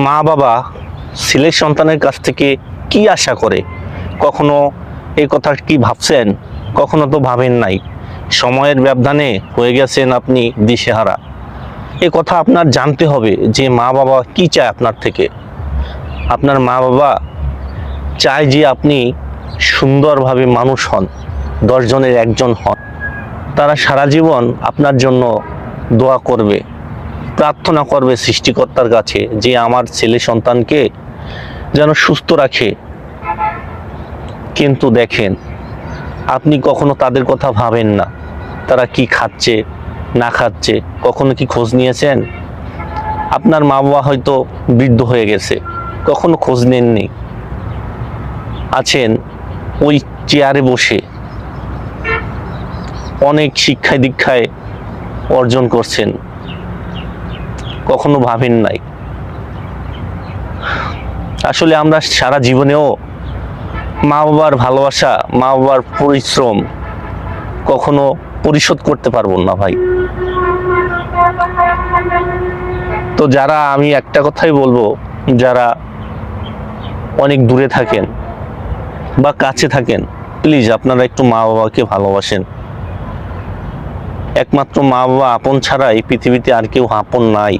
মা বাবা ছেলে সন্তানের কাছ থেকে কি আশা করে? কখনো এই কথা কি ভাবছেন? কখনো তো ভাবেন নাই। সময়ের ব্যবধানে হয়ে গেছেন আপনি দিশেহারা। এ কথা আপনার জানতে হবে যে মা বাবা কি চায় আপনার থেকে। আপনার মা বাবা চায় যে আপনি সুন্দরভাবে মানুষ হন, 10 জনের একজন হন। তারা সারা জীবন আপনার জন্য দোয়া করবে, প্রার্থনা করবে সৃষ্টিকর্তার কাছে যে আমার ছেলে সন্তানকে যেন সুস্থ রাখে। কিন্তু দেখেন, আপনি কখনো তাদের কথা ভাবেন না। তারা কি খাচ্ছে না খাচ্ছে কখনো কি খোঁজ নিয়েছেন? আপনার মা বাবা হয়তো বৃদ্ধ হয়ে গেছে, কখনো খোঁজ নেননি। আছেন ওই চেয়ারে বসে, অনেক শিক্ষায় দীক্ষায় অর্জন করছেন, কখনো ভাবেন নাই। আসলে আমরা সারা জীবনেও মা বাবার ভালোবাসা, মা বাবার পরিশ্রম কখনো পরিশোধ করতে পারবো না ভাই। তো যারা, আমি একটা কথাই বলবো, যারা অনেক দূরে থাকেন বা কাছে থাকেন, প্লিজ আপনারা একটু মা বাবাকে ভালোবাসেন। একমাত্র মা বাবা আপন ছাড়া এই পৃথিবীতে আর কেউ আপন নাই।